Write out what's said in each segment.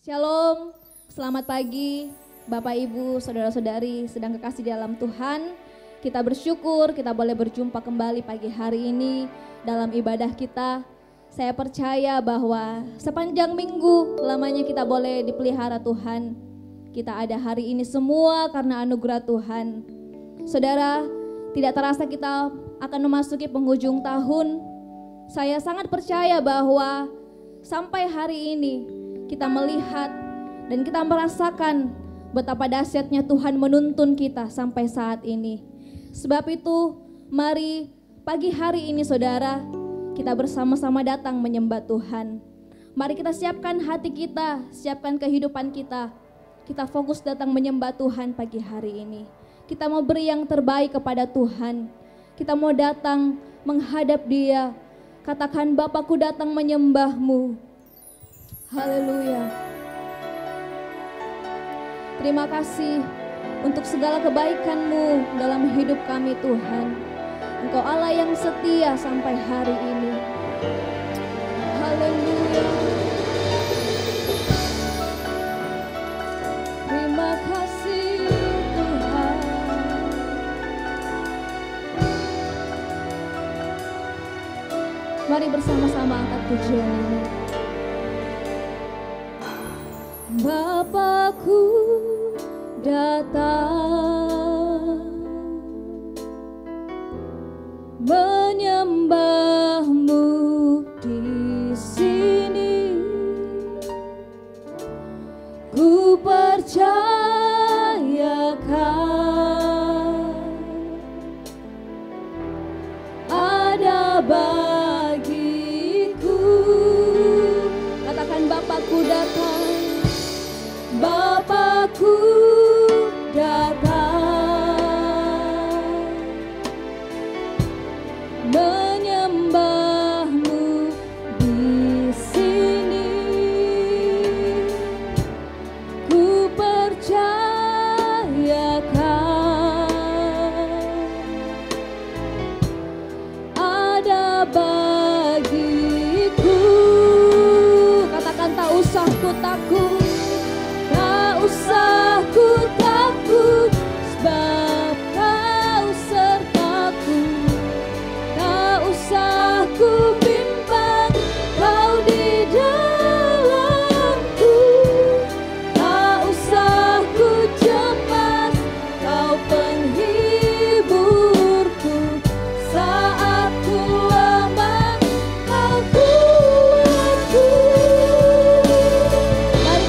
Shalom, selamat pagi Bapak Ibu, Saudara-saudari sedang kekasih dalam Tuhan. Kita bersyukur kita boleh berjumpa kembali pagi hari ini dalam ibadah kita. Saya percaya bahwa sepanjang minggu lamanya kita boleh dipelihara Tuhan. Kita ada hari ini semua karena anugerah Tuhan. Saudara, tidak terasa kita akan memasuki penghujung tahun. Saya sangat percaya bahwa sampai hari ini kita melihat dan kita merasakan betapa dahsyatnya Tuhan menuntun kita sampai saat ini. Sebab itu, mari pagi hari ini saudara, kita bersama-sama datang menyembah Tuhan. Mari kita siapkan hati kita, siapkan kehidupan kita. Kita fokus datang menyembah Tuhan pagi hari ini. Kita mau beri yang terbaik kepada Tuhan. Kita mau datang menghadap Dia. Katakan, Bapakku datang menyembah-Mu. Haleluya. Terima kasih untuk segala kebaikan-Mu dalam hidup kami Tuhan. Engkau Allah yang setia sampai hari ini. Haleluya. Terima kasih Tuhan. Mari bersama-sama angkat pujian ini. Bapakku datang menyembah-Mu di sini. Ku percayakan ada bagiku. Katakan, Bapakku datang. Bapakku datang menyembah-Mu di sini. Ku percayakan ada bagiku. Katakan, tak usah ku takut. Usah ku takut, sebab Kau sertaku. Tak usah ku bimbang, Kau di dalamku. Tak usah ku cemas, Kau penghiburku. Saat ku lemah, Kau kuatku. Mari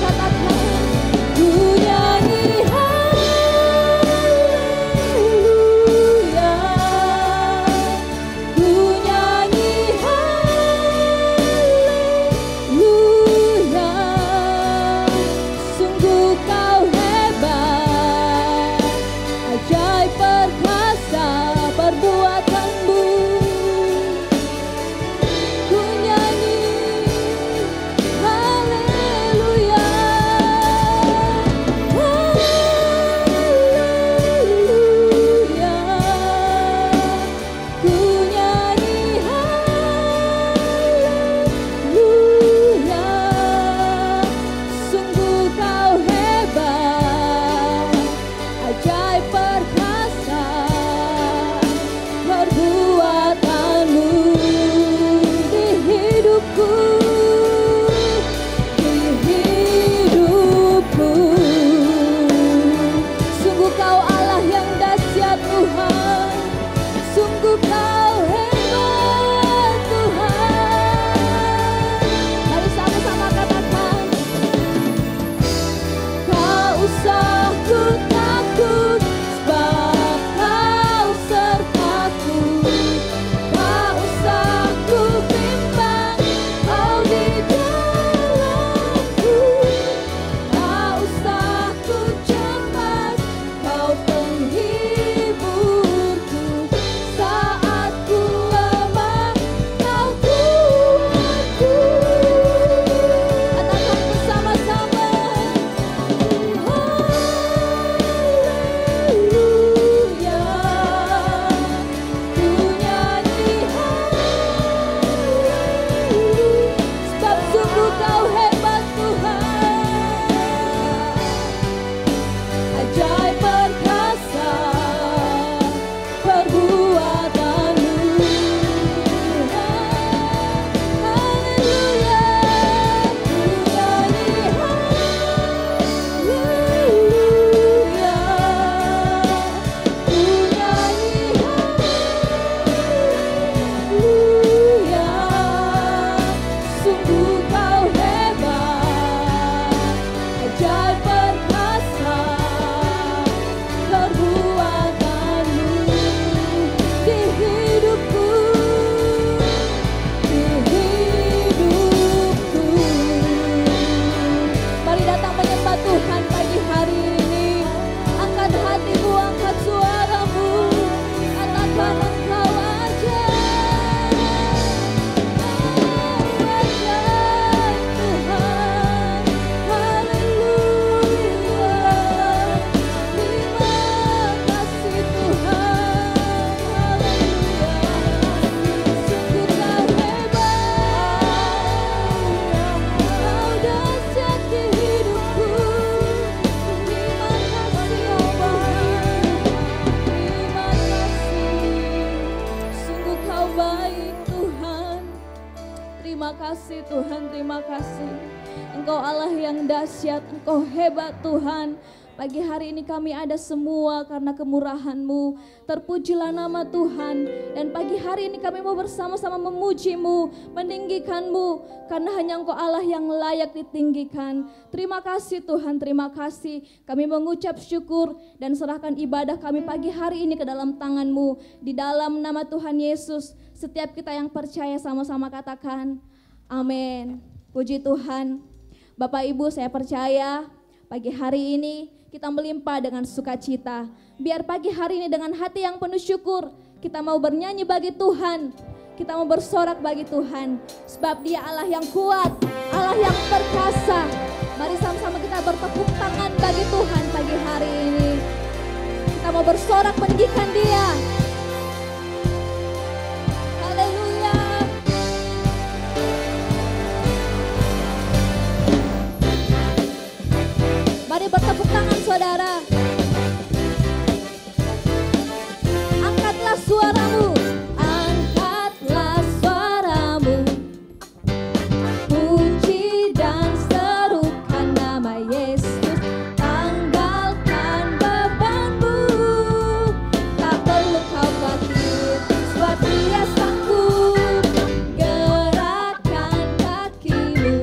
Allah yang dahsyat, Engkau hebat Tuhan. Pagi hari ini kami ada semua karena kemurahan-Mu. Terpujilah nama Tuhan. Dan pagi hari ini kami mau bersama-sama memuji-Mu, meninggikan-Mu. Karena hanya Engkau Allah yang layak ditinggikan. Terima kasih Tuhan, terima kasih. Kami mengucap syukur dan serahkan ibadah kami pagi hari ini ke dalam tangan-Mu. Di dalam nama Tuhan Yesus, setiap kita yang percaya sama-sama katakan, amin. Puji Tuhan. Bapak Ibu, saya percaya pagi hari ini kita melimpah dengan sukacita. Biar pagi hari ini dengan hati yang penuh syukur, kita mau bernyanyi bagi Tuhan. Kita mau bersorak bagi Tuhan. Sebab Dia Allah yang kuat, Allah yang perkasa. Mari sama-sama kita bertepuk tangan bagi Tuhan pagi hari ini. Kita mau bersorak meninggikan Dia. Haleluya. Mari bertepuk tangan saudara. Angkatlah suaramu. Angkatlah suaramu. Puji dan serukan nama Yesus. Tanggalkan bebanmu. Tak perlu kau khawatir, sebab Dia sanggup. Gerakkan kakimu.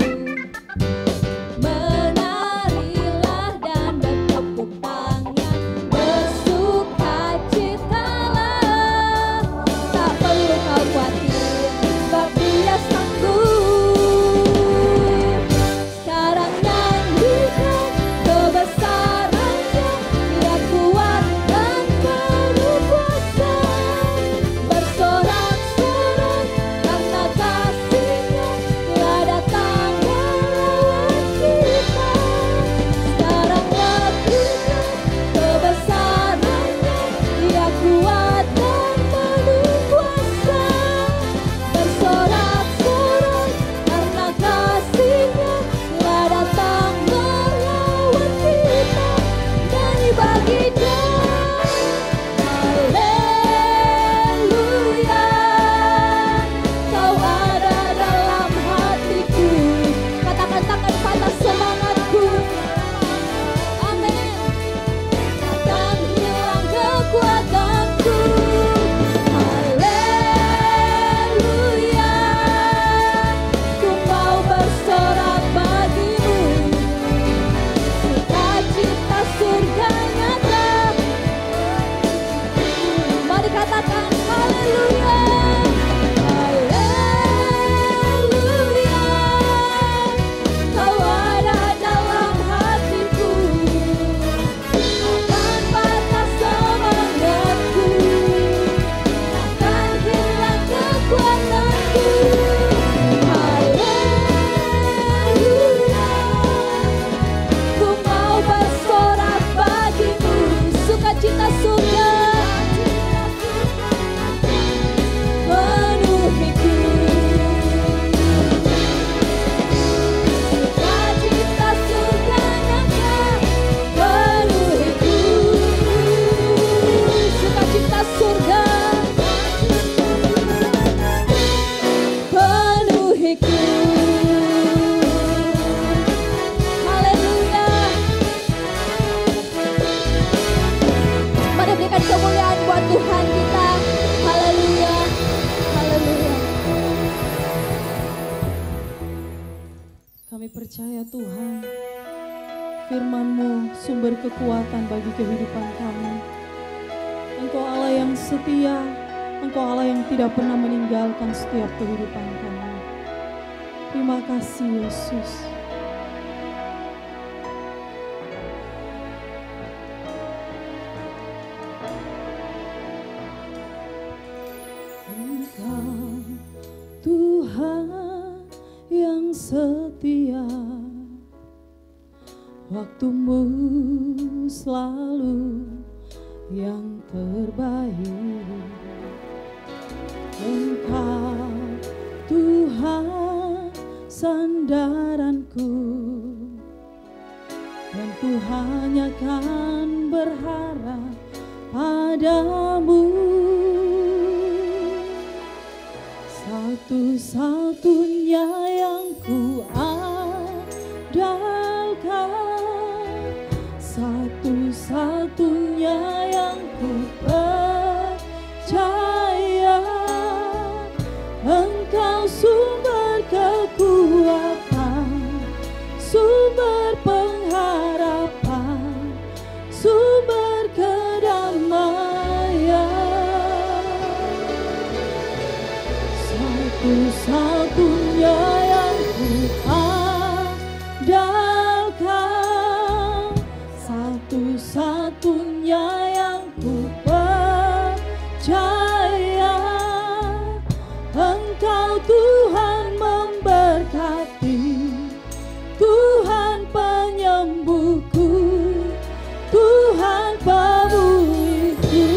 Menarilah dan bertepuk tangan. Bersukacitalah. Tak perlu kau khawatir, sebab Dia sanggup. Sekarang nyanyikan kebesaran-Nya. Dia kuat dan penuh kuasa. Bersorak-sorak karena kasih-Nya telah datang melawan kita. Sekarang waktunya kebesaran-Nya. Dia kuat dan penuh kuasa. Bersorak-sorak karena kasih-Nya telah datang melawan kita. Nyanyi bagi Dia. Haleluya. Kau ada dalam hatiku. Katakan takkan patah semangatku. Amin. Takkan hilang kekuatanku. Haleluya. Ku mau bersorak bagimu. Sukacita surga nyata. Mari katakan haleluya. Haleluya. Kau ada dalam hatiku. Takkan patah semangatku. Takkan hilang kekuatanku. Haleluya. Ku mau bersorak bagimu. Sukacita surga penuhiku. Sukacita surga nyata penuhiku. Sukacita surga penuhiku. Haleluya. Mari berikan kemuliaan buat Tuhan kita. Haleluya. Haleluya. Kami percaya Tuhan, firman-Mu sumber kekuatan bagi kehidupan kami. Engkau Allah yang setia, Engkau Allah yang tidak pernah meninggalkan setiap kehidupan kami. Terima kasih Yesus. Engkau Tuhan yang setia, waktu-Mu selalu yang terbaik. Engkau Tuhan sandaranku, dan ku hanya kan berharap padamu. Satu-satunya yang ku andalkan, satu-satunya yang ku andalkan, satu-satunya yang ku percaya. Engkau Tuhan memberkati, Tuhan penyembuhku, Tuhan pemulihku.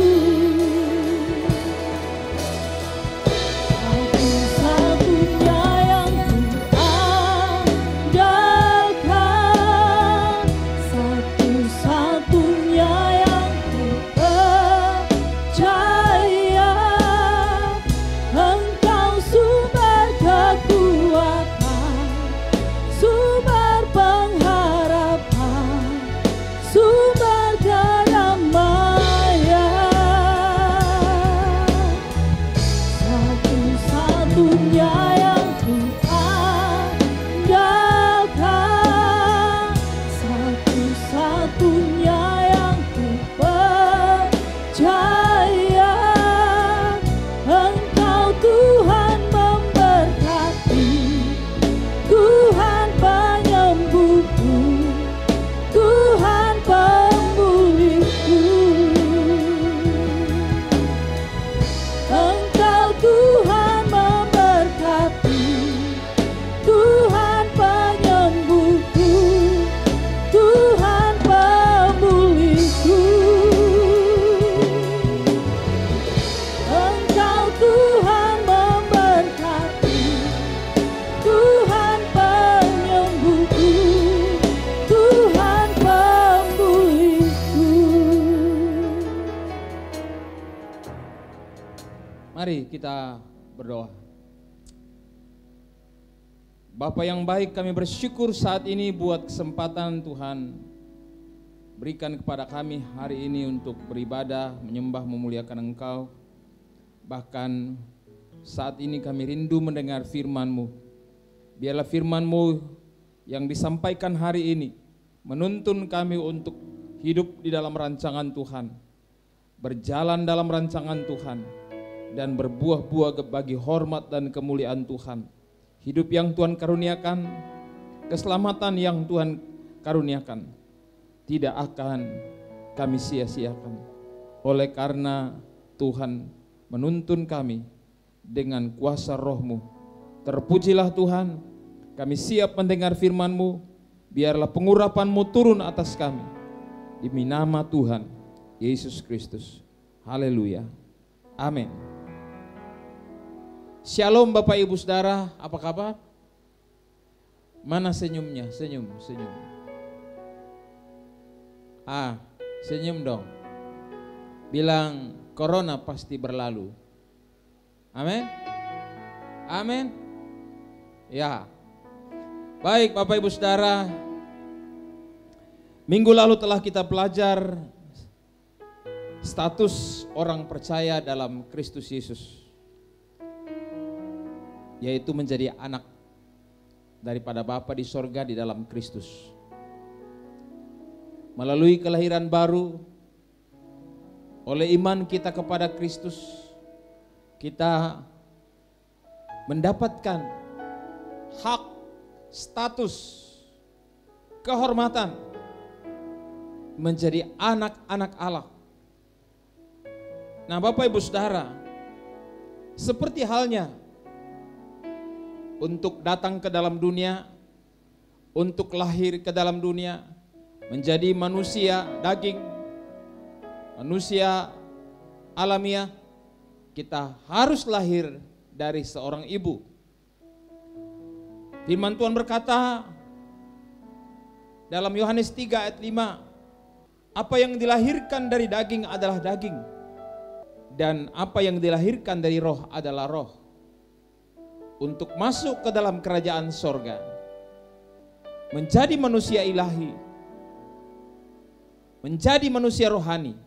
Satu-satunya yang ku andalkan, satu-satunya yang ku percaya. Engkau sumber kekuatan, sumber pengharapan, sumber kedamaian. Satu-satunya yang ku andalkan, satu-satunya yang ku percaya. Engkau Tuhan memberkati, Tuhan penyembuhku, Tuhan pemulihku. Engkau Tuhan memberkati, Tuhan penyembuhku, Tuhan pemulihku. Engkau Tuhan memberkati, Tuhan penyembuhku, Tuhan pemulihku. Mari kita berdoa. Bapa yang baik, kami bersyukur saat ini buat kesempatan Tuhan berikan kepada kami hari ini untuk beribadah, menyembah, memuliakan Engkau. Bahkan saat ini kami rindu mendengar firman-Mu. Biarlah firman-Mu yang disampaikan hari ini menuntun kami untuk hidup di dalam rancangan Tuhan, berjalan dalam rancangan Tuhan, dan berbuah-buah bagi hormat dan kemuliaan Tuhan. Hidup yang Tuhan karuniakan, keselamatan yang Tuhan karuniakan, tidak akan kami sia-siakan. Oleh karena Tuhan menuntun kami dengan kuasa Roh-Mu. Terpujilah Tuhan, kami siap mendengar firman-Mu. Biarlah pengurapan-Mu turun atas kami. Demi nama Tuhan Yesus Kristus. Haleluya. Amin. Shalom Bapak Ibu Saudara, apa kabar? Mana senyumnya? Senyum. Senyum dong. Bilang corona pasti berlalu. Amin. Amin. Ya. Baik Bapak Ibu Saudara, minggu lalu telah kita belajar status orang percaya dalam Kristus Yesus, yaitu menjadi anak daripada Bapa di sorga di dalam Kristus. Melalui kelahiran baru, oleh iman kita kepada Kristus, kita mendapatkan hak, status, kehormatan menjadi anak-anak Allah. Nah Bapak Ibu Saudara, seperti halnya untuk datang ke dalam dunia, untuk lahir ke dalam dunia, menjadi manusia daging, manusia alamiah, kita harus lahir dari seorang ibu. Firman Tuhan berkata dalam Yohanes 3 ayat 5, apa yang dilahirkan dari daging adalah daging, dan apa yang dilahirkan dari roh adalah roh. Untuk masuk ke dalam kerajaan sorga, menjadi manusia ilahi, menjadi manusia rohani,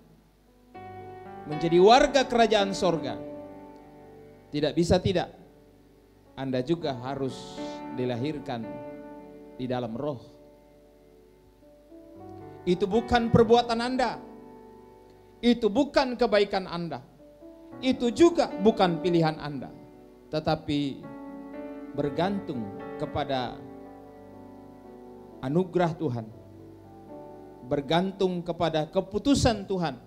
menjadi warga kerajaan sorga, tidak bisa tidak, Anda juga harus dilahirkan di dalam roh. Itu bukan perbuatan Anda, itu bukan kebaikan Anda, itu juga bukan pilihan Anda, tetapi bergantung kepada anugerah Tuhan, bergantung kepada keputusan Tuhan,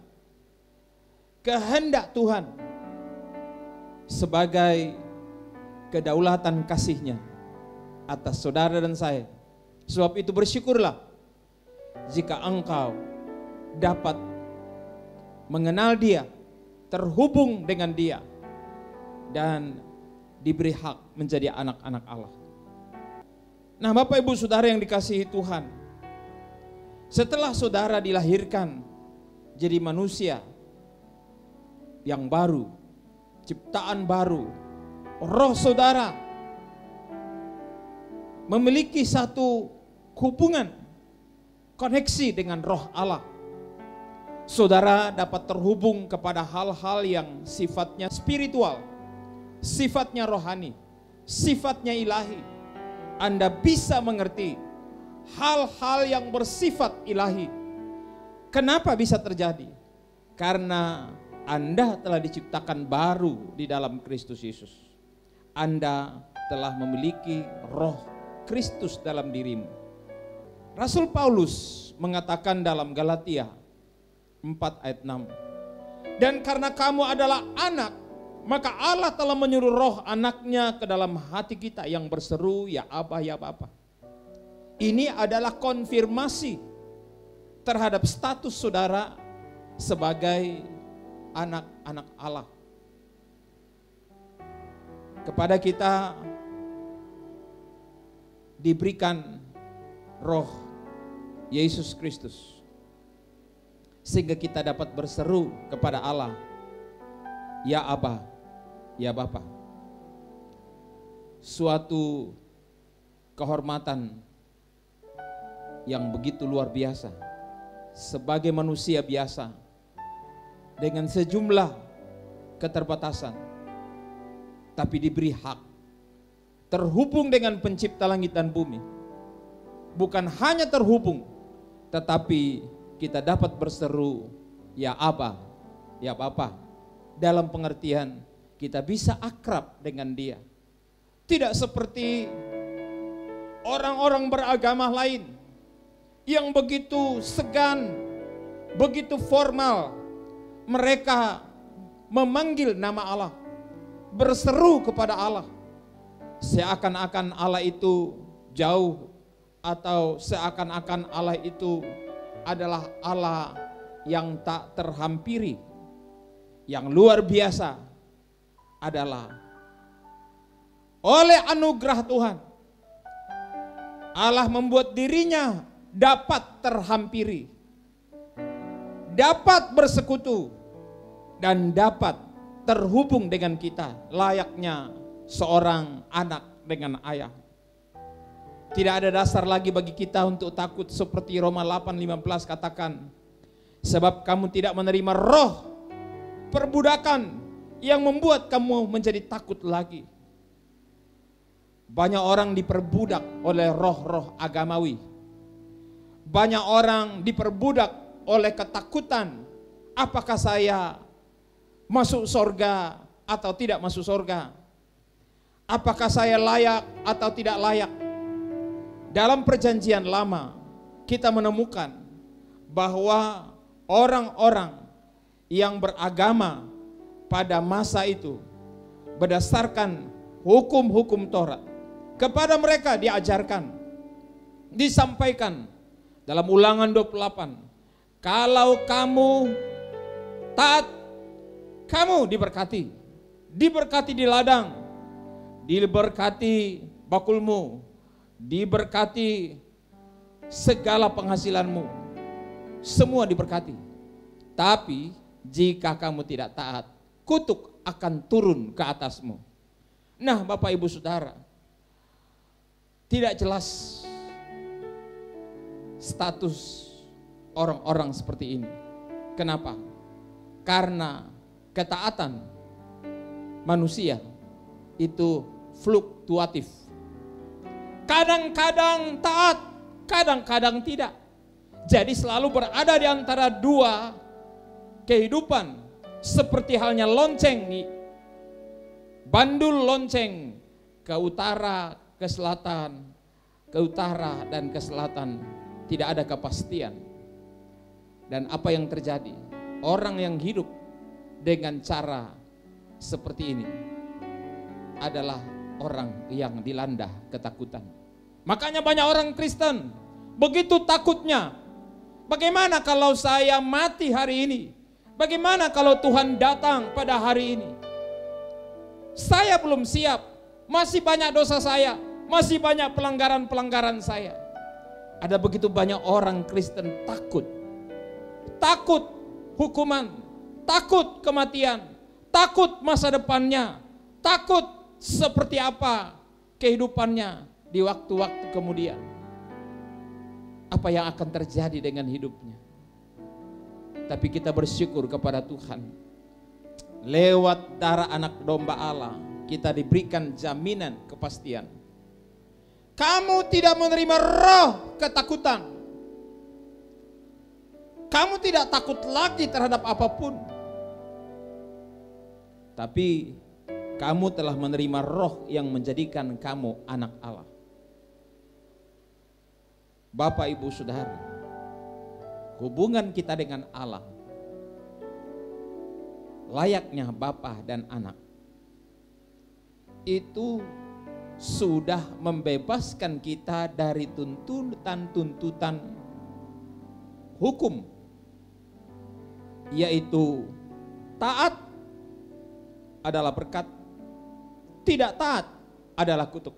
kehendak Tuhan sebagai kedaulatan kasih-Nya atas saudara dan saya. Sebab itu bersyukurlah jika engkau dapat mengenal Dia, terhubung dengan Dia, dan diberi hak menjadi anak-anak Allah. Nah, Bapak Ibu Saudara yang dikasihi Tuhan, setelah saudara dilahirkan jadi manusia yang baru, ciptaan baru, roh saudara memiliki satu hubungan, koneksi dengan roh Allah. Saudara dapat terhubung kepada hal-hal yang sifatnya spiritual, sifatnya rohani, sifatnya ilahi. Anda bisa mengerti hal-hal yang bersifat ilahi. Kenapa bisa terjadi? Karena Anda telah diciptakan baru di dalam Kristus Yesus. Anda telah memiliki roh Kristus dalam dirimu. Rasul Paulus mengatakan dalam Galatia 4 ayat 6. Dan karena kamu adalah anak, maka Allah telah menyuruh roh anaknya ke dalam hati kita yang berseru, ya Abba, ya Bapa. Ini adalah konfirmasi terhadap status saudara sebagai anak-anak Allah. Kepada kita diberikan roh Yesus Kristus, sehingga kita dapat berseru kepada Allah, ya Abba, ya Bapa. Suatu kehormatan yang begitu luar biasa sebagai manusia biasa dengan sejumlah keterbatasan, tapi diberi hak terhubung dengan pencipta langit dan bumi. Bukan hanya terhubung, tetapi kita dapat berseru, ya Abba, ya Bapa. Dalam pengertian kita bisa akrab dengan Dia. Tidak seperti orang-orang beragama lain yang begitu segan, begitu formal. Mereka memanggil nama Allah, berseru kepada Allah, seakan-akan Allah itu jauh, atau seakan-akan Allah itu adalah Allah yang tak terhampiri. Yang luar biasa adalah oleh anugerah Tuhan, Allah membuat dirinya dapat terhampiri, dapat bersekutu, dan dapat terhubung dengan kita layaknya seorang anak dengan ayah. Tidak ada dasar lagi bagi kita untuk takut, seperti Roma 8:15 katakan, sebab kamu tidak menerima roh perbudakan yang membuat kamu menjadi takut lagi. Banyak orang diperbudak oleh roh-roh agamawi. Banyak orang diperbudak oleh ketakutan, apakah saya masuk surga atau tidak masuk surga? Apakah saya layak atau tidak layak? Dalam perjanjian lama kita menemukan bahwa orang-orang yang beragama pada masa itu berdasarkan hukum-hukum Taurat, kepada mereka diajarkan, disampaikan dalam Ulangan 28, kalau kamu taat, kamu diberkati. Diberkati di ladang, diberkati bakulmu, diberkati segala penghasilanmu, semua diberkati. Tapi jika kamu tidak taat, kutuk akan turun ke atasmu. Nah, Bapak Ibu Saudara, tidak jelas status orang-orang seperti ini. Kenapa? Karena ketaatan manusia itu fluktuatif. Kadang-kadang taat, kadang-kadang tidak. Jadi selalu berada di antara dua kehidupan, seperti halnya lonceng nih. Bandul lonceng, ke utara, ke selatan, ke utara dan ke selatan tidak ada kepastian. Dan apa yang terjadi? Orang yang hidup dengan cara seperti ini adalah orang yang dilanda ketakutan. Makanya banyak orang Kristen begitu takutnya. Bagaimana kalau saya mati hari ini? Bagaimana kalau Tuhan datang pada hari ini? Saya belum siap, masih banyak dosa saya, masih banyak pelanggaran-pelanggaran saya. Ada begitu banyak orang Kristen takut. Takut hukuman, takut kematian, takut masa depannya, takut seperti apa kehidupannya di waktu-waktu kemudian. Apa yang akan terjadi dengan hidupnya. Tapi kita bersyukur kepada Tuhan. Lewat darah anak domba Allah, kita diberikan jaminan kepastian. Kamu tidak menerima roh ketakutan. Kamu tidak takut lagi terhadap apapun. Tapi kamu telah menerima roh yang menjadikan kamu anak Allah. Bapak, Ibu, Saudara, hubungan kita dengan Allah layaknya bapa dan anak itu sudah membebaskan kita dari tuntutan-tuntutan hukum, yaitu taat adalah berkat, tidak taat adalah kutuk.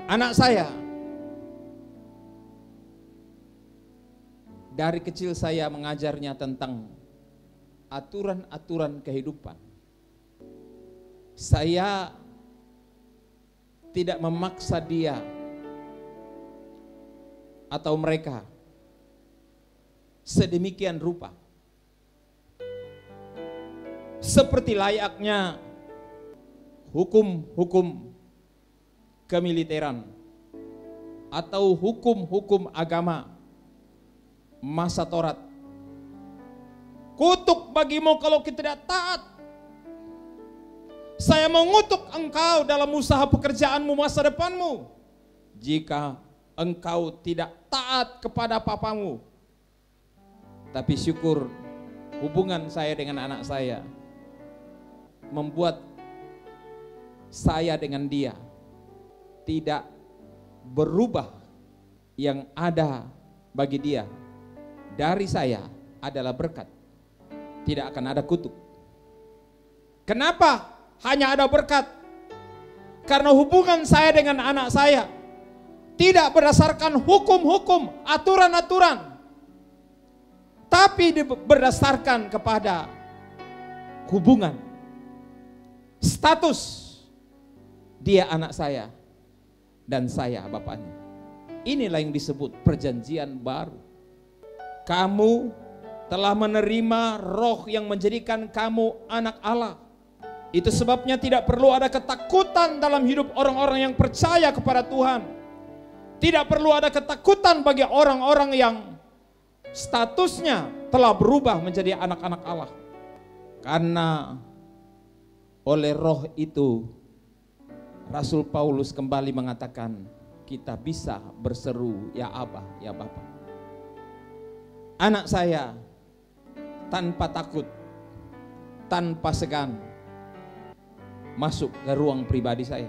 Anak saya, dari kecil saya mengajarnya tentang aturan-aturan kehidupan. Saya tidak memaksa dia atau mereka sedemikian rupa. Seperti layaknya hukum-hukum kemiliteran atau hukum-hukum agama masa Taurat. Kutuk bagimu kalau kita tidak taat. Saya mengutuk engkau dalam usaha pekerjaanmu masa depanmu jika engkau tidak taat kepada papamu. Tapi syukur hubungan saya dengan anak saya membuat saya dengan dia tidak berubah. Yang ada bagi dia dari saya adalah berkat, tidak akan ada kutuk. Kenapa hanya ada berkat? Karena hubungan saya dengan anak saya tidak berdasarkan hukum-hukum, aturan-aturan, tapi berdasarkan kepada hubungan, status. Dia anak saya dan saya bapaknya. Inilah yang disebut perjanjian baru. Kamu telah menerima roh yang menjadikan kamu anak Allah. Itu sebabnya tidak perlu ada ketakutan dalam hidup orang-orang yang percaya kepada Tuhan. Tidak perlu ada ketakutan bagi orang-orang yang statusnya telah berubah menjadi anak-anak Allah. Karena oleh roh itu Rasul Paulus kembali mengatakan kita bisa berseru ya Abba, ya Bapa. Anak saya tanpa takut, tanpa segan masuk ke ruang pribadi saya,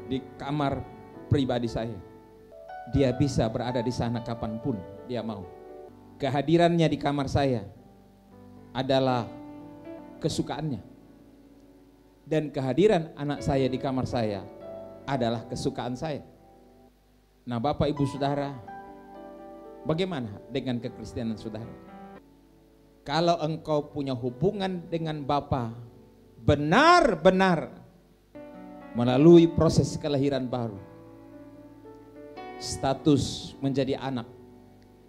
di kamar pribadi saya. Dia bisa berada di sana kapanpun dia mau. Kehadirannya di kamar saya adalah kesukaannya. Dan kehadiran anak saya di kamar saya adalah kesukaan saya. Nah, Bapak, Ibu, Saudara, bagaimana dengan kekristenan saudara? Kalau engkau punya hubungan dengan Bapa benar-benar melalui proses kelahiran baru, status menjadi anak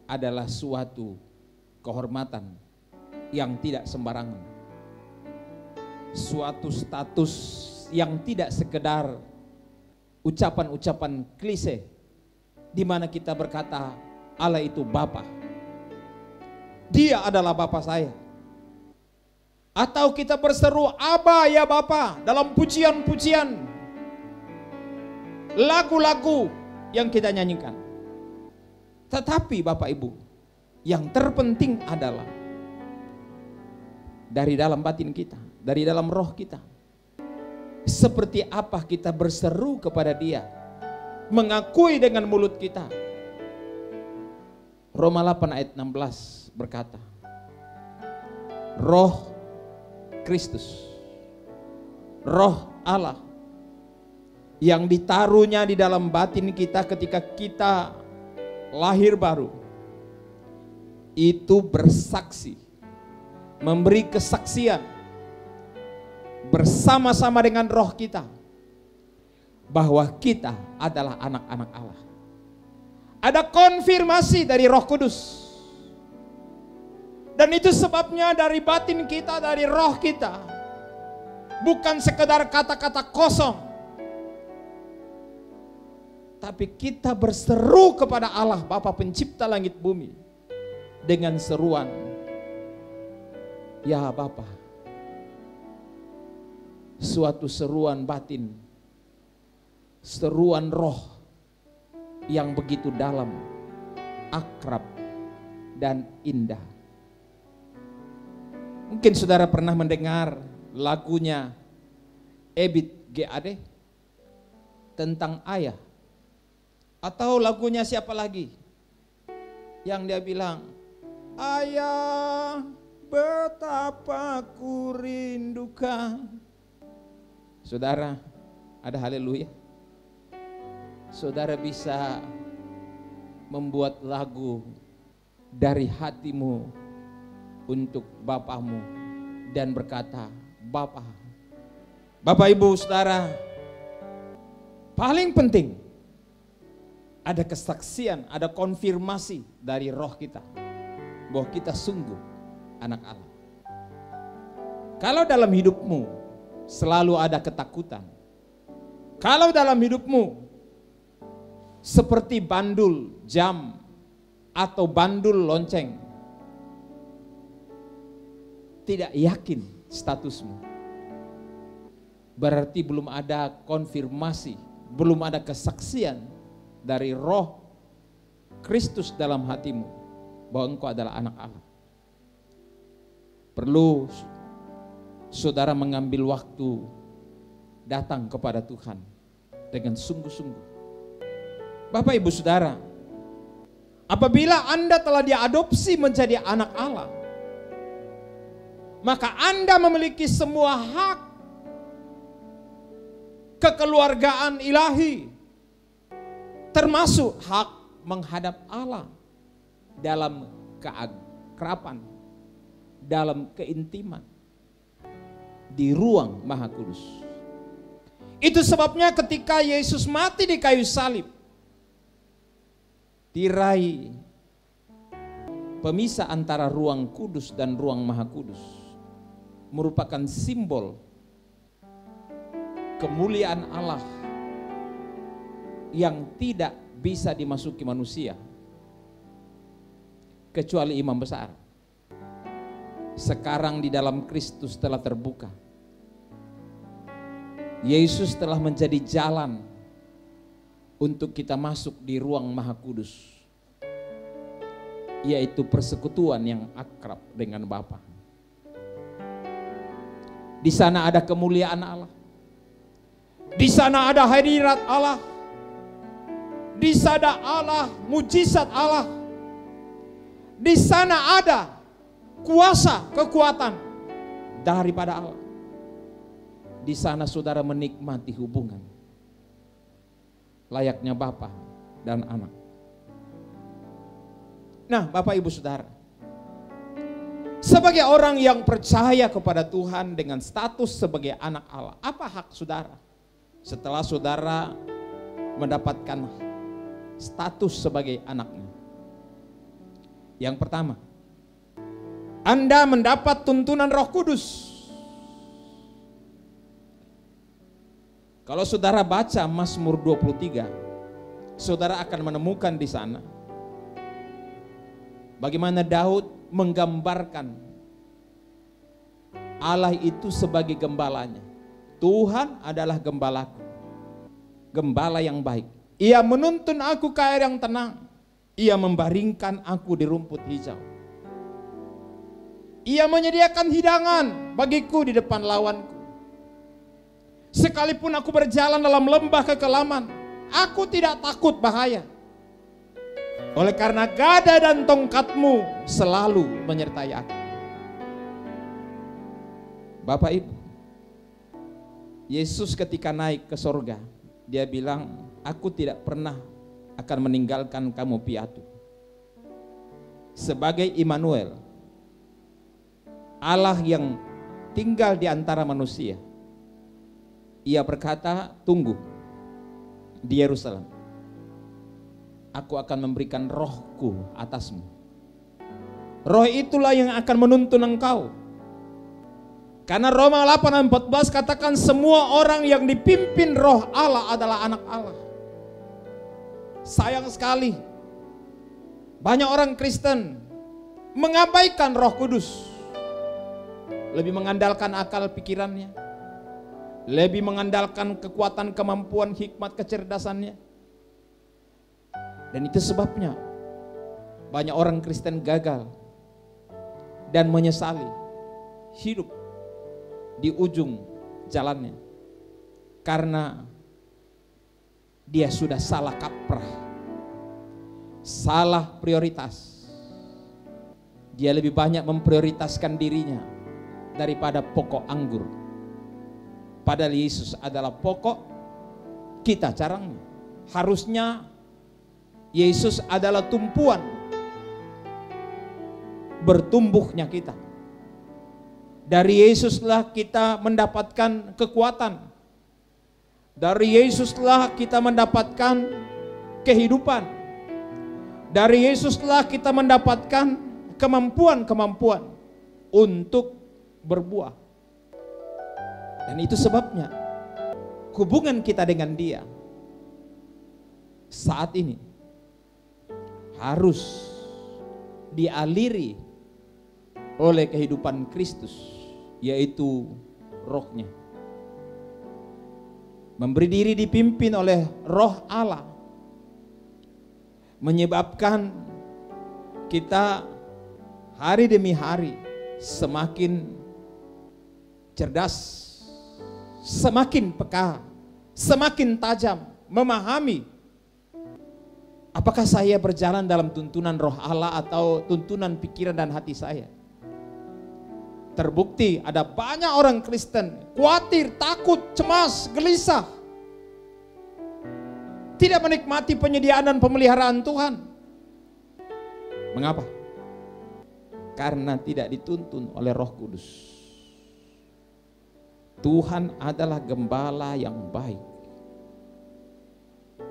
adalah suatu kehormatan yang tidak sembarangan. Suatu status yang tidak sekedar ucapan-ucapan klise di mana kita berkata Allah itu Bapa. Dia adalah Bapa saya. Atau kita berseru Aba ya Bapa dalam pujian-pujian, lagu-lagu yang kita nyanyikan. Tetapi Bapak Ibu, yang terpenting adalah dari dalam batin kita, dari dalam roh kita. Seperti apa kita berseru kepada Dia, mengakui dengan mulut kita. Roma 8 ayat 16 berkata, Roh Kristus, Roh Allah yang ditaruhnya di dalam batin kita ketika kita lahir baru, itu bersaksi, memberi kesaksian bersama-sama dengan roh kita bahwa kita adalah anak-anak Allah. Ada konfirmasi dari Roh Kudus. Dan itu sebabnya dari batin kita, dari roh kita, bukan sekedar kata-kata kosong, tapi kita berseru kepada Allah Bapa pencipta langit bumi dengan seruan, ya Bapa. Suatu seruan batin, seruan roh yang begitu dalam, akrab, dan indah. Mungkin saudara pernah mendengar lagunya Ebit G.A.D. tentang ayah. Atau lagunya siapa lagi yang dia bilang, ayah betapa ku rindukan. Saudara, ada haleluya. Saudara bisa membuat lagu dari hatimu untuk Bapamu dan berkata, Bapa. Bapak Ibu Saudara, paling penting ada kesaksian, ada konfirmasi dari roh kita bahwa kita sungguh anak Allah. Kalau dalam hidupmu selalu ada ketakutan, kalau dalam hidupmu seperti bandul jam atau bandul lonceng, tidak yakin statusmu, berarti belum ada konfirmasi, belum ada kesaksian dari roh Kristus dalam hatimu bahwa engkau adalah anak Allah. Perlu saudara mengambil waktu datang kepada Tuhan dengan sungguh-sungguh. Bapak Ibu Saudara, apabila Anda telah diadopsi menjadi anak Allah, maka Anda memiliki semua hak kekeluargaan ilahi, termasuk hak menghadap Allah dalam keakraban, dalam keintiman, di ruang Maha Kudus. Itu sebabnya ketika Yesus mati di kayu salib, tirai pemisah antara ruang kudus dan ruang Maha Kudus merupakan simbol kemuliaan Allah yang tidak bisa dimasuki manusia kecuali imam besar. Sekarang di dalam Kristus telah terbuka. Yesus telah menjadi jalan untuk kita masuk di ruang Maha Kudus, yaitu persekutuan yang akrab dengan Bapa. Di sana ada kemuliaan Allah. Di sana ada hadirat Allah. Di sana Allah, mujizat Allah. Di sana ada kuasa, kekuatan daripada Allah. Di sana saudara menikmati hubungan layaknya Bapa dan anak. Nah, Bapak Ibu Saudara, sebagai orang yang percaya kepada Tuhan dengan status sebagai anak Allah, apa hak saudara setelah saudara mendapatkan status sebagai anaknya? Yang pertama, Anda mendapat tuntunan Roh Kudus. Kalau saudara baca Mazmur 23, saudara akan menemukan di sana bagaimana Daud menggambarkan Allah itu sebagai gembalanya. Tuhan adalah gembalaku, gembala yang baik. Ia menuntun aku ke air yang tenang. Ia membaringkan aku di rumput hijau. Ia menyediakan hidangan bagiku di depan lawanku. Sekalipun aku berjalan dalam lembah kekelaman, aku tidak takut bahaya. Oleh karena gada dan tongkatmu selalu menyertai aku. Bapak Ibu, Yesus ketika naik ke sorga, dia bilang, aku tidak pernah akan meninggalkan kamu piatu. Sebagai Immanuel, Allah yang tinggal di antara manusia, ia berkata, tunggu di Yerusalem. Aku akan memberikan rohku atasmu. Roh itulah yang akan menuntun engkau. Karena Roma 8:14 katakan semua orang yang dipimpin roh Allah adalah anak Allah. Sayang sekali, banyak orang Kristen mengabaikan Roh Kudus. Lebih mengandalkan akal pikirannya, lebih mengandalkan kekuatan, kemampuan, hikmat, kecerdasannya. Dan itu sebabnya banyak orang Kristen gagal dan menyesali hidup di ujung jalannya. Karena dia sudah salah kaprah, salah prioritas. Dia lebih banyak memprioritaskan dirinya daripada pokok anggur. Padahal Yesus adalah pokok, kita carangnya. Harusnya Yesus adalah tumpuan bertumbuhnya kita. Dari Yesuslah kita mendapatkan kekuatan. Dari Yesuslah kita mendapatkan kehidupan. Dari Yesuslah kita mendapatkan kemampuan-kemampuan untuk berbuah. Dan itu sebabnya hubungan kita dengan Dia saat ini harus dialiri oleh kehidupan Kristus, yaitu rohnya. Memberi diri dipimpin oleh roh Allah menyebabkan kita hari demi hari semakin cerdas, semakin peka, semakin tajam memahami apakah saya berjalan dalam tuntunan roh Allah atau tuntunan pikiran dan hati saya. Terbukti ada banyak orang Kristen khawatir, takut, cemas, gelisah, tidak menikmati penyediaan dan pemeliharaan Tuhan. Mengapa? Karena tidak dituntun oleh Roh Kudus. Tuhan adalah gembala yang baik.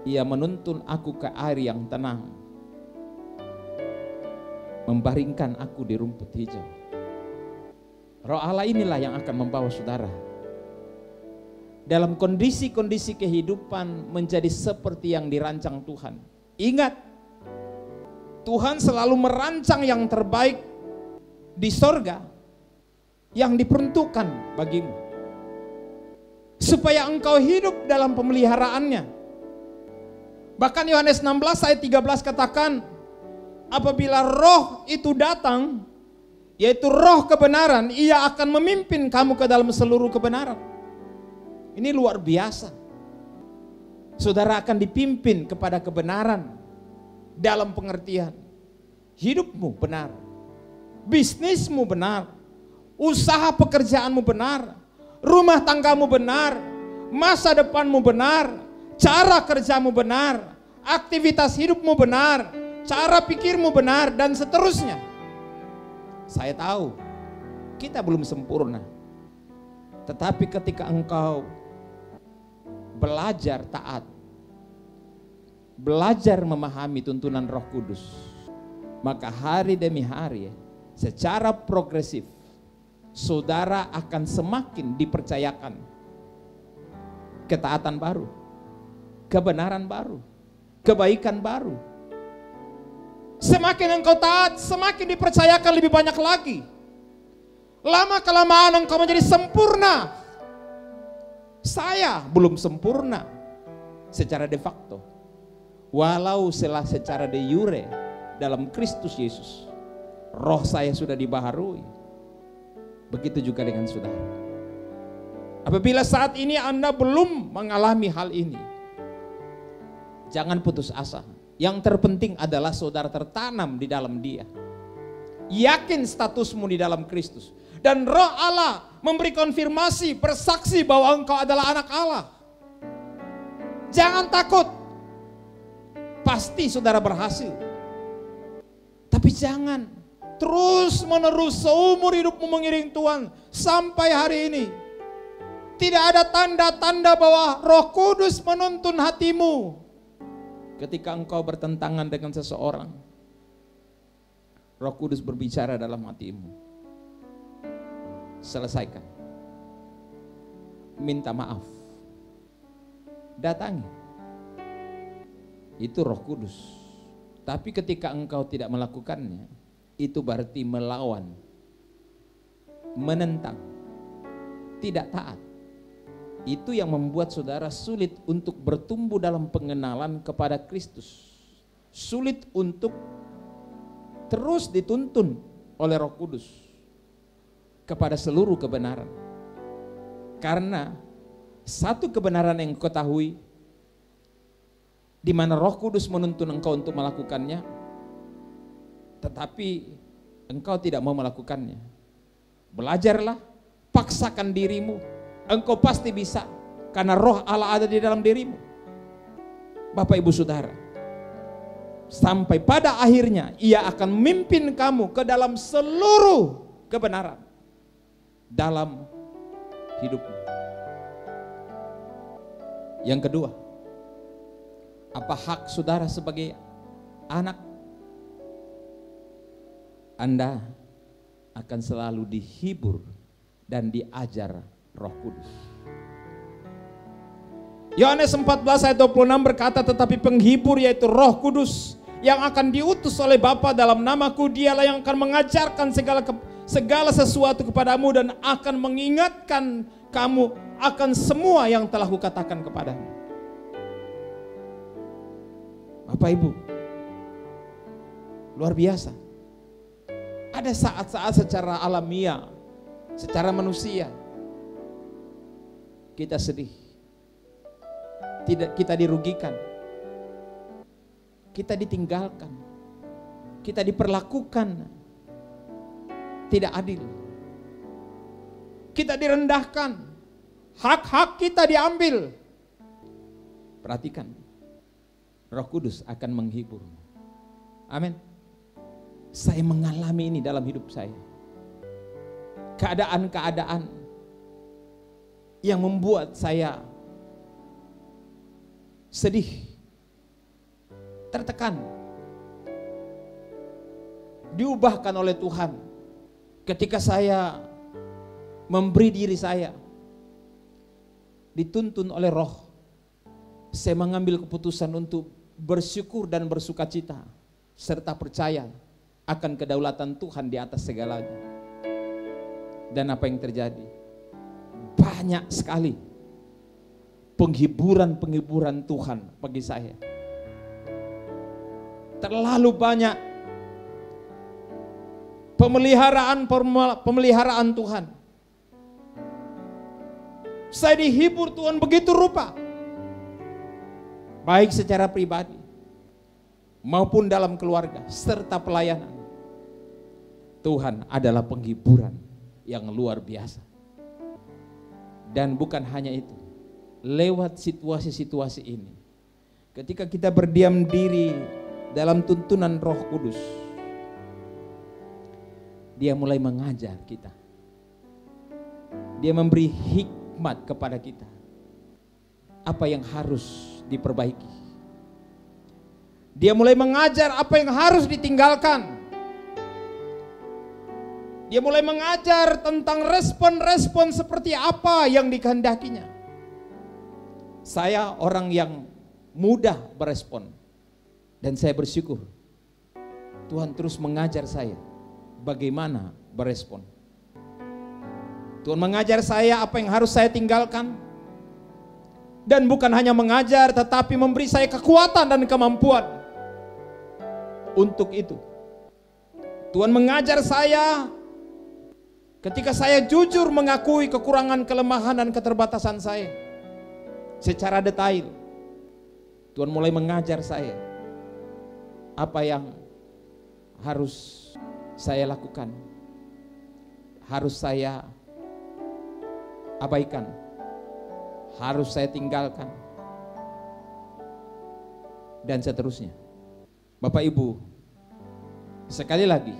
Ia menuntun aku ke air yang tenang, membaringkan aku di rumput hijau. Roh Allah inilah yang akan membawa saudara dalam kondisi-kondisi kehidupan menjadi seperti yang dirancang Tuhan. Ingat, Tuhan selalu merancang yang terbaik di sorga yang diperuntukkan bagimu, supaya engkau hidup dalam pemeliharaannya. Bahkan Yohanes 16 ayat 13 katakan, apabila roh itu datang, yaitu roh kebenaran, ia akan memimpin kamu ke dalam seluruh kebenaran. Ini luar biasa. Saudara akan dipimpin kepada kebenaran dalam pengertian hidupmu benar, bisnismu benar, usaha pekerjaanmu benar, rumah tanggamu benar, masa depanmu benar, cara kerjamu benar, aktivitas hidupmu benar, cara pikirmu benar, dan seterusnya. Saya tahu kita belum sempurna, tetapi ketika engkau belajar taat, belajar memahami tuntunan Roh Kudus, maka hari demi hari secara progresif saudara akan semakin dipercayakan ketaatan baru, kebenaran baru, kebaikan baru. Semakin engkau taat, semakin dipercayakan lebih banyak lagi. Lama-kelamaan engkau menjadi sempurna. Saya belum sempurna secara de facto. Walau secara de jure dalam Kristus Yesus. Roh saya sudah dibaharui. Begitu juga dengan saudara. Apabila saat ini Anda belum mengalami hal ini, jangan putus asa. Yang terpenting adalah saudara tertanam di dalam Dia. Yakin statusmu di dalam Kristus. Dan Roh Allah memberi konfirmasi, bersaksi bahwa engkau adalah anak Allah. Jangan takut. Pasti saudara berhasil. Tapi jangan terus menerus seumur hidupmu mengiring Tuhan sampai hari ini. Tidak ada tanda-tanda bahwa Roh Kudus menuntun hatimu. Ketika engkau bertentangan dengan seseorang, Roh Kudus berbicara dalam hatimu. Selesaikan. Minta maaf. Datangi. Itu Roh Kudus. Tapi ketika engkau tidak melakukannya, itu berarti melawan, menentang, tidak taat. Itu yang membuat saudara sulit untuk bertumbuh dalam pengenalan kepada Kristus. Sulit untuk terus dituntun oleh Roh Kudus kepada seluruh kebenaran. Karena satu kebenaran yang kau ketahui, di mana Roh Kudus menuntun engkau untuk melakukannya, tetapi engkau tidak mau melakukannya. Belajarlah, paksakan dirimu, engkau pasti bisa, karena Roh Allah ada di dalam dirimu. Bapak Ibu Saudara, sampai pada akhirnya Ia akan memimpin kamu ke dalam seluruh kebenaran dalam hidupmu. Yang kedua, apa hak saudara sebagai anak? Anda akan selalu dihibur dan diajar Roh Kudus. Yohanes 14 ayat 26 berkata, tetapi penghibur yaitu Roh Kudus yang akan diutus oleh Bapa dalam namaku, Dialah yang akan mengajarkan segala sesuatu kepadamu dan akan mengingatkan kamu akan semua yang telah kukatakan kepadamu. Bapak Ibu, luar biasa. Ada saat-saat secara alamiah, secara manusia, kita sedih, kita dirugikan, kita ditinggalkan, kita diperlakukan tidak adil, kita direndahkan, hak-hak kita diambil. Perhatikan, Roh Kudus akan menghibur. Amin. Saya mengalami ini dalam hidup saya. Keadaan-keadaan yang membuat saya sedih, tertekan, diubahkan oleh Tuhan ketika saya memberi diri saya dituntun oleh Roh. Saya mengambil keputusan untuk bersyukur dan bersukacita serta percaya akan kedaulatan Tuhan di atas segalanya. Dan apa yang terjadi? Banyak sekali penghiburan-penghiburan Tuhan bagi saya. Terlalu banyak pemeliharaan Tuhan. Saya dihibur Tuhan begitu rupa, baik secara pribadi maupun dalam keluarga serta pelayanan. Tuhan adalah penghiburan yang luar biasa. Dan bukan hanya itu, lewat situasi-situasi ini, ketika kita berdiam diri dalam tuntunan Roh Kudus, Dia mulai mengajar kita. Dia memberi hikmat kepada kita. Apa yang harus diperbaiki. Dia mulai mengajar apa yang harus ditinggalkan. Dia mulai mengajar tentang respon-respon seperti apa yang dikehendakinya. Saya orang yang mudah berespon. Dan saya bersyukur Tuhan terus mengajar saya bagaimana berespon. Tuhan mengajar saya apa yang harus saya tinggalkan. Dan bukan hanya mengajar, tetapi memberi saya kekuatan dan kemampuan untuk itu. Tuhan mengajar saya ketika saya jujur mengakui kekurangan, kelemahan, dan keterbatasan saya secara detail. Tuhan mulai mengajar saya apa yang harus saya lakukan, harus saya abaikan, harus saya tinggalkan, dan seterusnya. Bapak Ibu, sekali lagi,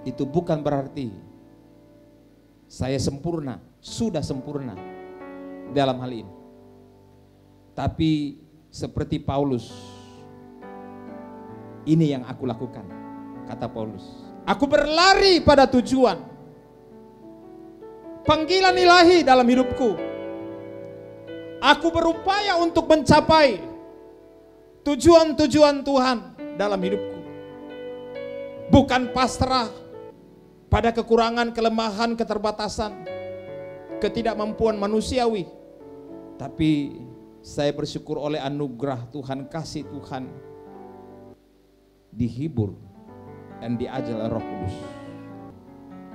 itu bukan berarti saya sempurna, sudah sempurna dalam hal ini. Tapi seperti Paulus, ini yang aku lakukan, kata Paulus. Aku berlari pada tujuan, panggilan ilahi dalam hidupku. Aku berupaya untuk mencapai tujuan-tujuan Tuhan dalam hidupku. Bukan pasrah pada kekurangan, kelemahan, keterbatasan, ketidakmampuan manusiawi. Tapi saya bersyukur oleh anugerah Tuhan, kasih Tuhan, dihibur dan diajar oleh Roh Kudus.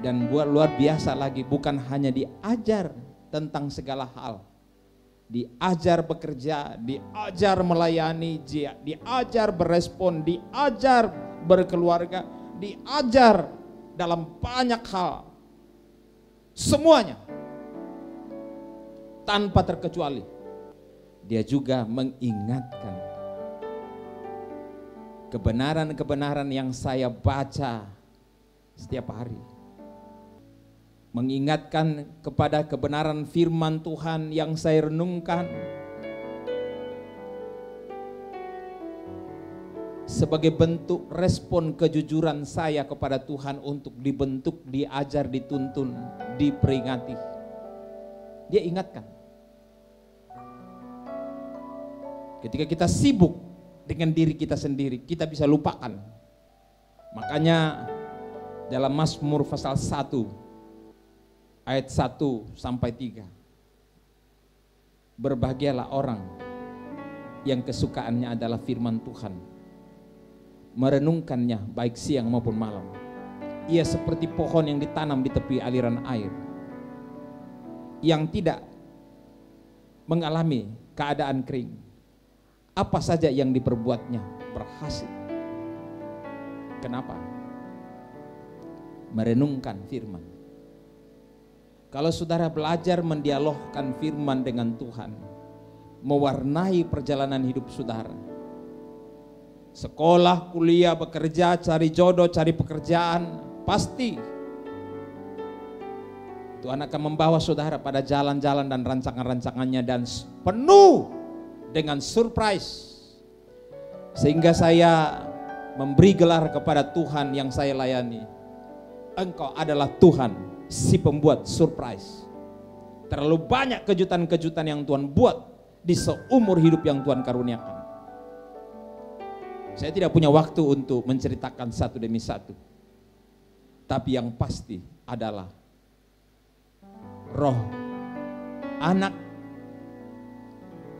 Dan buat luar biasa lagi, bukan hanya diajar tentang segala hal, diajar bekerja, diajar melayani, diajar berespon, diajar berkeluarga, diajar dalam banyak hal. Semuanya tanpa terkecuali. Dia juga mengingatkan kebenaran-kebenaran yang saya baca setiap hari. Mengingatkan kepada kebenaran firman Tuhan yang saya renungkan sebagai bentuk respon kejujuran saya kepada Tuhan untuk dibentuk, diajar, dituntun, diperingati. Dia ingatkan. Ketika kita sibuk dengan diri kita sendiri, kita bisa lupakan. Makanya dalam Mazmur pasal 1 ayat 1 sampai 3, berbahagialah orang yang kesukaannya adalah firman Tuhan, merenungkannya baik siang maupun malam. Ia seperti pohon yang ditanam di tepi aliran air, yang tidak mengalami keadaan kering. Apa saja yang diperbuatnya berhasil. Kenapa? Merenungkan firman. Kalau saudara belajar mendialogkan firman dengan Tuhan, mewarnai perjalanan hidup saudara. Sekolah, kuliah, bekerja, cari jodoh, cari pekerjaan, pasti Tuhan akan membawa saudara pada jalan-jalan dan rancangan-rancangannya, dan penuh dengan surprise. Sehingga saya memberi gelar kepada Tuhan yang saya layani, Engkau adalah Tuhan si pembuat surprise. Terlalu banyak kejutan-kejutan yang Tuhan buat di seumur hidup yang Tuhan karuniakan. Saya tidak punya waktu untuk menceritakan satu demi satu. Tapi yang pasti adalah Roh Anak,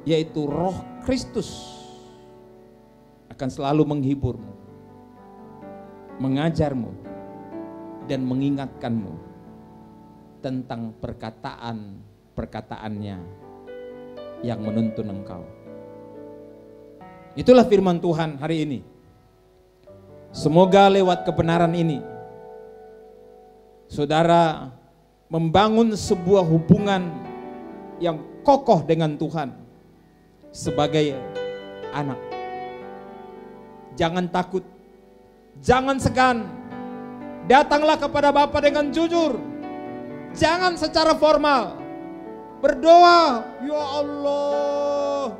yaitu Roh Kristus, akan selalu menghiburmu, mengajarmu, dan mengingatkanmu tentang perkataan-perkataannya yang menuntun engkau. Itulah firman Tuhan hari ini. Semoga lewat kebenaran ini saudara membangun sebuah hubungan yang kokoh dengan Tuhan sebagai anak. Jangan takut, jangan segan. Datanglah kepada Bapa dengan jujur. Jangan secara formal. Berdoa, ya Allah,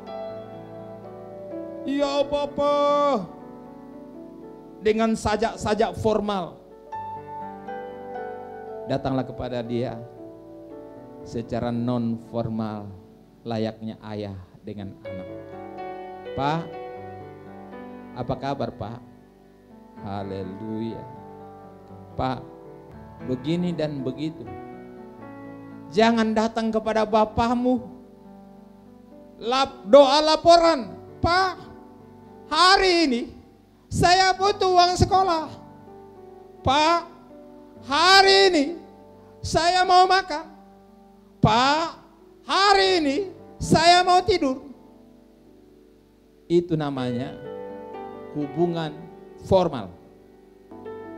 ya Bapa, dengan sajak-sajak formal. Datanglah kepada Dia secara non formal, layaknya ayah dengan anak. Pak, apa kabar Pak? Haleluya. Pak, begini dan begitu. Jangan datang kepada bapamu. Doa laporan, Pak, hari ini saya butuh uang sekolah. Pak, hari ini saya mau makan. Pak, hari ini saya mau tidur. Itu namanya hubungan formal.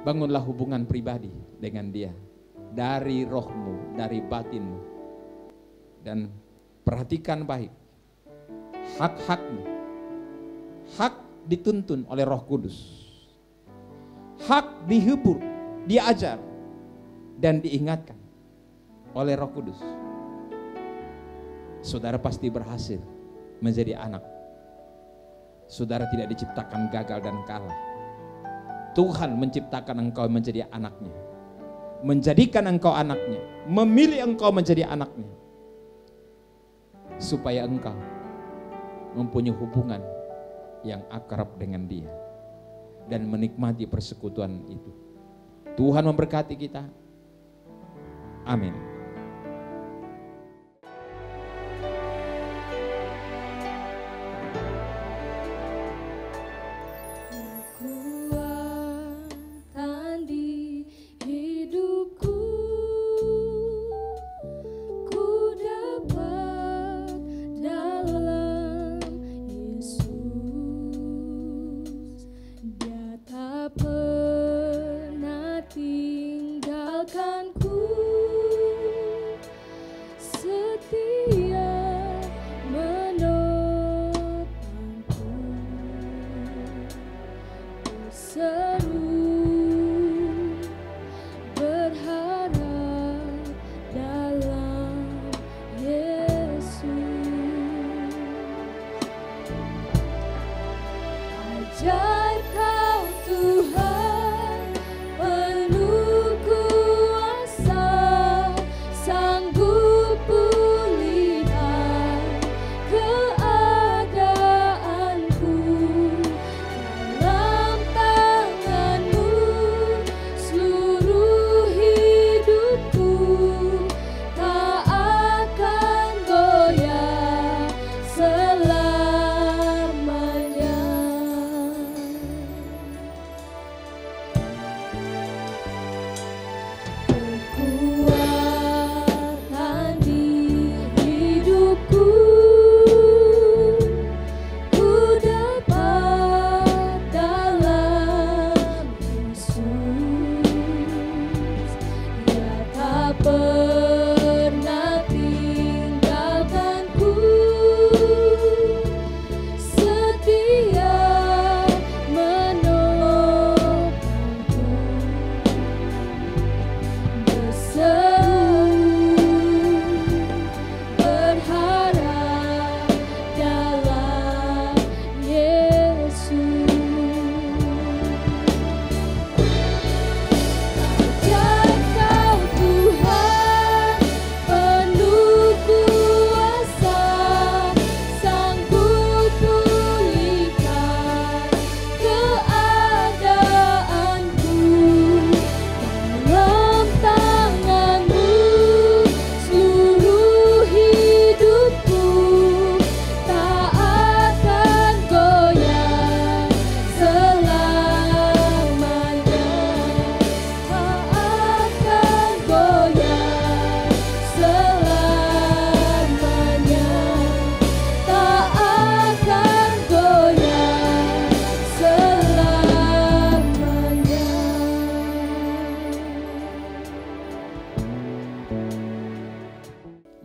Bangunlah hubungan pribadi dengan dia. Dari rohmu, dari batinmu. Dan perhatikan baik. Hak-hakmu. Hak dituntun oleh Roh Kudus. Hak dihibur, diajar, dan diingatkan oleh Roh Kudus. Saudara pasti berhasil menjadi anak. Saudara tidak diciptakan gagal dan kalah. Tuhan menciptakan engkau menjadi anaknya. Menjadikan engkau anaknya. Memilih engkau menjadi anaknya. Supaya engkau mempunyai hubungan yang akrab dengan dia. Dan menikmati persekutuan itu. Tuhan memberkati kita. Amin.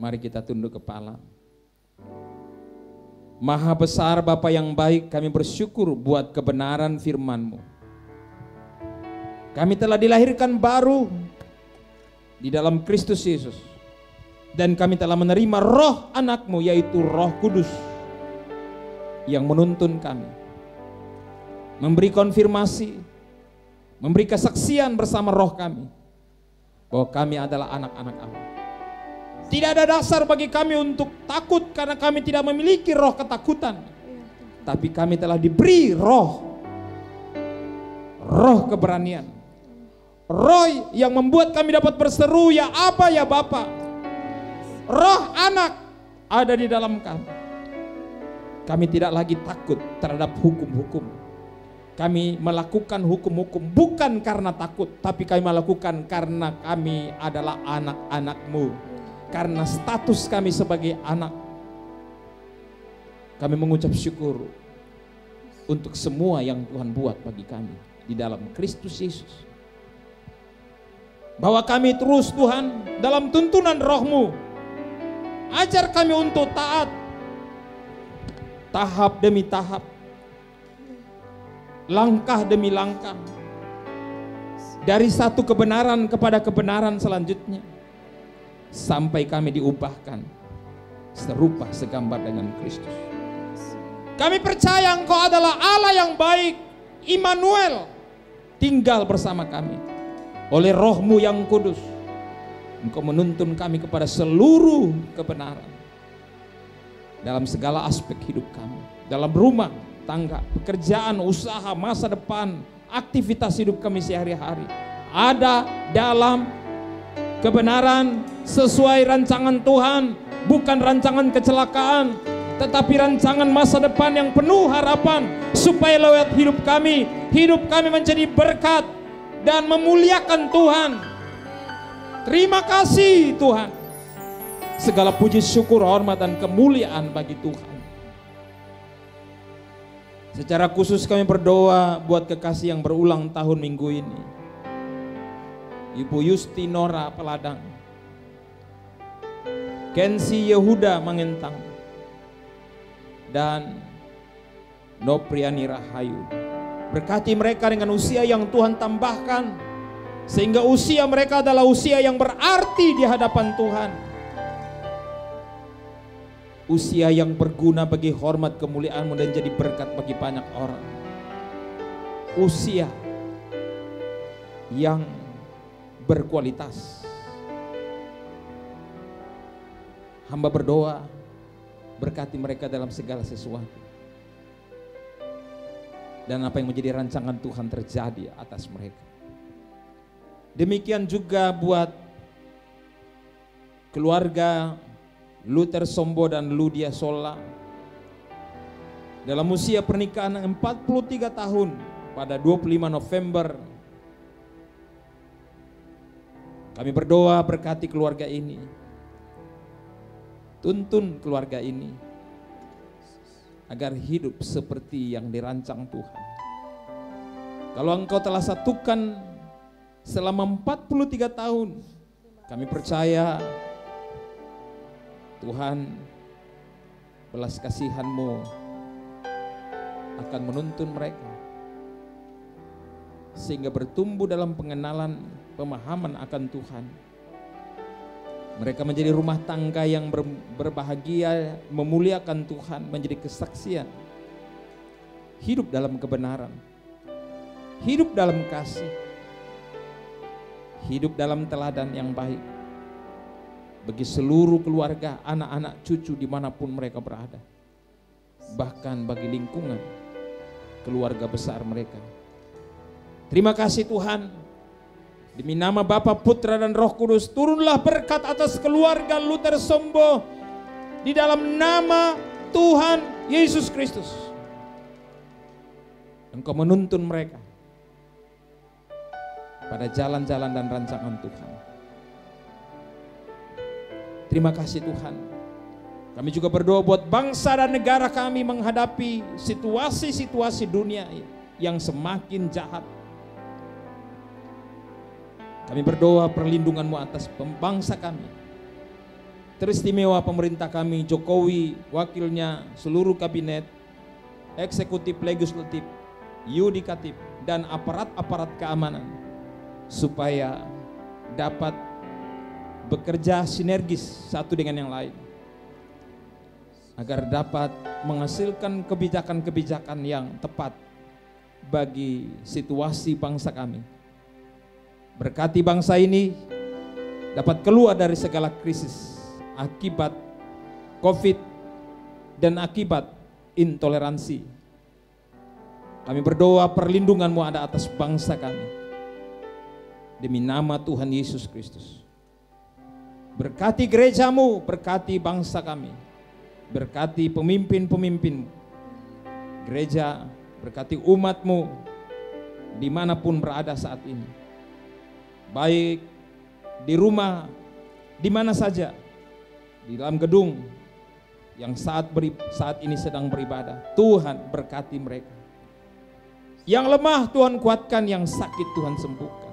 Mari kita tunduk kepala. Maha besar Bapa yang baik, kami bersyukur buat kebenaran firman-Mu. Kami telah dilahirkan baru di dalam Kristus Yesus. Dan kami telah menerima roh anak-Mu, yaitu Roh Kudus, yang menuntun kami, memberi konfirmasi, memberi kesaksian bersama roh kami, bahwa kami adalah anak-anak Allah. Tidak ada dasar bagi kami untuk takut karena kami tidak memiliki roh ketakutan. Tapi kami telah diberi roh keberanian. Roh yang membuat kami dapat berseru, ya Aba, ya Bapa. Roh anak ada di dalam kami. Kami tidak lagi takut terhadap hukum-hukum. Kami melakukan hukum-hukum bukan karena takut, tapi kami melakukan karena kami adalah anak-anak-Mu. Karena status kami sebagai anak. Kami mengucap syukur untuk semua yang Tuhan buat bagi kami di dalam Kristus Yesus. Bahwa kami terus Tuhan dalam tuntunan Roh-Mu. Ajar kami untuk taat. Tahap demi tahap. Langkah demi langkah. Dari satu kebenaran kepada kebenaran selanjutnya. Sampai kami diubahkan serupa segambar dengan Kristus. Kami percaya Engkau adalah Allah yang baik. Immanuel tinggal bersama kami. Oleh Roh-Mu yang kudus. Engkau menuntun kami kepada seluruh kebenaran. Dalam segala aspek hidup kami. Dalam rumah, tangga, pekerjaan, usaha, masa depan, aktivitas hidup kami sehari-hari. Ada dalam kebenaran sesuai rancangan Tuhan. Bukan rancangan kecelakaan, tetapi rancangan masa depan yang penuh harapan. Supaya lewat hidup kami menjadi berkat dan memuliakan Tuhan. Terima kasih Tuhan. Segala puji syukur, hormat dan kemuliaan bagi Tuhan. Secara khusus kami berdoa buat kekasih yang berulang tahun minggu ini. Ibu Yusti Nora Peladang, Kensi Yehuda Mangentang, dan Nopriani Rahayu. Berkati mereka dengan usia yang Tuhan tambahkan, sehingga usia mereka adalah usia yang berarti di hadapan Tuhan. Usia yang berguna bagi hormat kemuliaan-Mu dan jadi berkat bagi banyak orang. Usia yang berkualitas. Hamba berdoa, berkati mereka dalam segala sesuatu. Dan apa yang menjadi rancangan Tuhan terjadi atas mereka. Demikian juga buat keluarga Luther Sombo dan Ludia Sola. Dalam usia pernikahan 43 tahun pada 25 November. Kami berdoa berkati keluarga ini. Tuntun keluarga ini agar hidup seperti yang dirancang Tuhan. Kalau Engkau telah satukan selama 43 tahun, kami percaya Tuhan, belas kasihan-Mu akan menuntun mereka sehingga bertumbuh dalam pengenalan, pemahaman akan Tuhan. Mereka menjadi rumah tangga yang berbahagia, memuliakan Tuhan, menjadi kesaksian. Hidup dalam kebenaran, hidup dalam kasih, hidup dalam teladan yang baik bagi seluruh keluarga, anak-anak, cucu dimanapun mereka berada. Bahkan bagi lingkungan keluarga besar mereka. Terima kasih Tuhan. Demi nama Bapa, Putra dan Roh Kudus, turunlah berkat atas keluarga Luther Sombo di dalam nama Tuhan Yesus Kristus. Engkau menuntun mereka pada jalan-jalan dan rancangan Tuhan. Terima kasih Tuhan. Kami juga berdoa buat bangsa dan negara kami menghadapi situasi-situasi dunia yang semakin jahat. Kami berdoa perlindungan-Mu atas bangsa kami. Teristimewa pemerintah kami, Jokowi, wakilnya, seluruh kabinet, eksekutif, legislatif, yudikatif, dan aparat-aparat keamanan. Supaya dapat bekerja sinergis satu dengan yang lain. Agar dapat menghasilkan kebijakan-kebijakan yang tepat bagi situasi bangsa kami. Berkati bangsa ini dapat keluar dari segala krisis akibat COVID dan akibat intoleransi. Kami berdoa perlindungan-Mu ada atas bangsa kami. Demi nama Tuhan Yesus Kristus. Berkati gerejamu, berkati bangsa kami, berkati pemimpin-pemimpinmu. Gereja, berkati umatmu dimanapun berada saat ini. Baik di rumah, di mana saja, di dalam gedung yang saat ini sedang beribadah. Tuhan berkati mereka. Yang lemah Tuhan kuatkan, yang sakit Tuhan sembuhkan.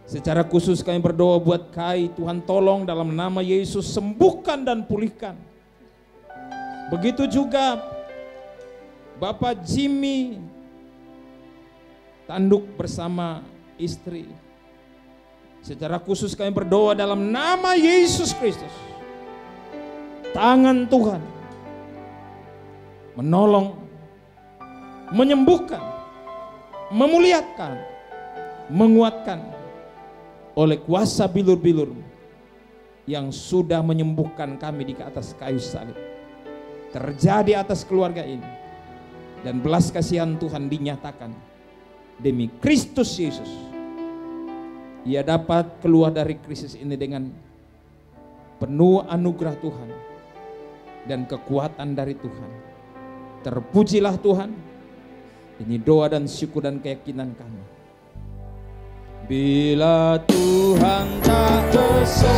Secara khusus kami berdoa buat Kai, Tuhan tolong dalam nama Yesus sembuhkan dan pulihkan. Begitu juga Bapak Jimmy tanduk bersama istri. Secara khusus kami berdoa dalam nama Yesus Kristus. Tangan Tuhan menolong, menyembuhkan, memuliakan, menguatkan oleh kuasa bilur-bilur yang sudah menyembuhkan kami di atas kayu salib. Terjadi atas keluarga ini, dan belas kasihan Tuhan dinyatakan demi Kristus Yesus. Ia dapat keluar dari krisis ini dengan penuh anugerah Tuhan dan kekuatan dari Tuhan. Terpujilah Tuhan. Ini doa dan syukur dan keyakinan kami. Bila Tuhan tak besertaku,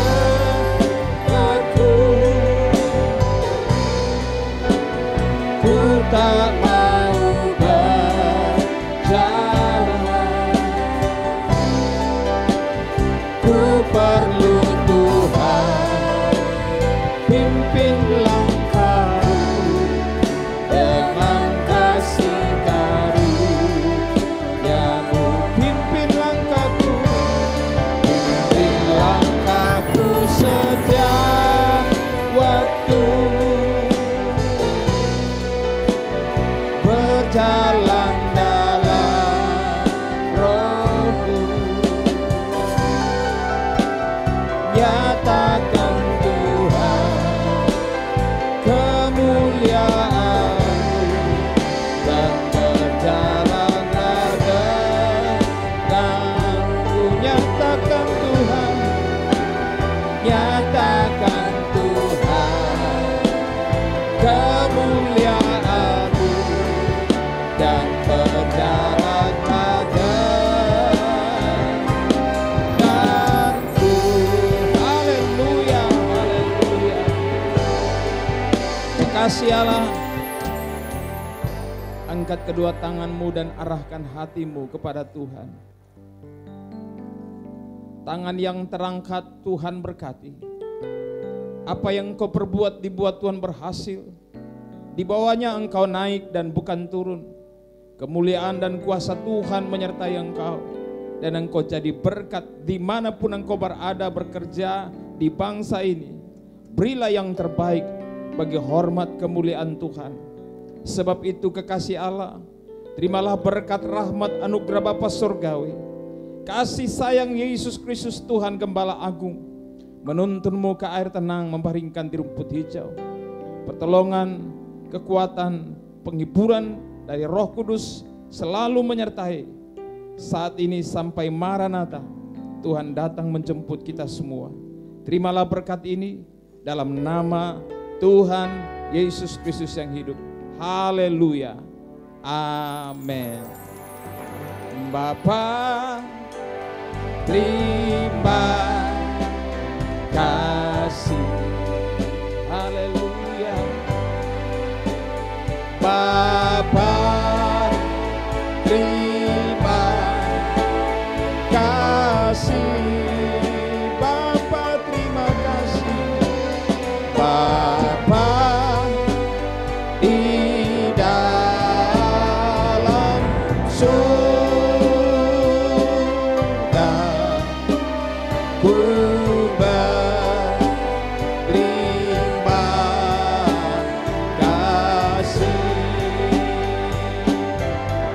ku tak mau berjalan. Ku perlu Tuhan pimpin langkahku dengan kasih karunia-Mu. Pimpin langkahku, pimpin langkahku setiap waktu. Berjalan dalam Roh-Mu, nyatakan Tuhan kemuliaan-Mu, dan berjalanlah denganku. Nyatakan Tuhan, nyatakan Tuhan kemuliaan-Mu, dan berjalanlah denganku. Haleluya, haleluya. Kasih Allah, angkat kedua tanganmu dan arahkan hatimu kepada Tuhan. Tangan yang terangkat Tuhan berkati. Apa yang engkau perbuat dibuat Tuhan berhasil. Di bawahnya engkau naik dan bukan turun. Kemuliaan dan kuasa Tuhan menyertai engkau, dan engkau jadi berkat dimanapun engkau berada bekerja di bangsa ini. Berilah yang terbaik bagi hormat kemuliaan Tuhan. Sebab itu kekasih Allah, terimalah berkat rahmat anugerah Bapa Surgawi, kasih sayang Yesus Kristus Tuhan Gembala Agung, menuntunmu ke air tenang, membaringkan di rumput hijau. Pertolongan, kekuatan, penghiburan dari Roh Kudus selalu menyertai saat ini sampai Maranatha. Tuhan datang menjemput kita semua. Terimalah berkat ini dalam nama Tuhan Yesus Kristus yang hidup. Haleluya. Amin. Bapa, terima kasih. Haleluya. Bapa, terima kasih. Bapa, terima kasih. Bapa di dalam surga, ku berterima kasih.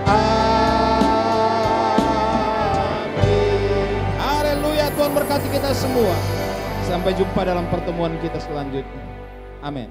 Amin. Haleluya. Tuhan berkati kita semua. Sampai jumpa dalam pertemuan kita selanjutnya. Amin.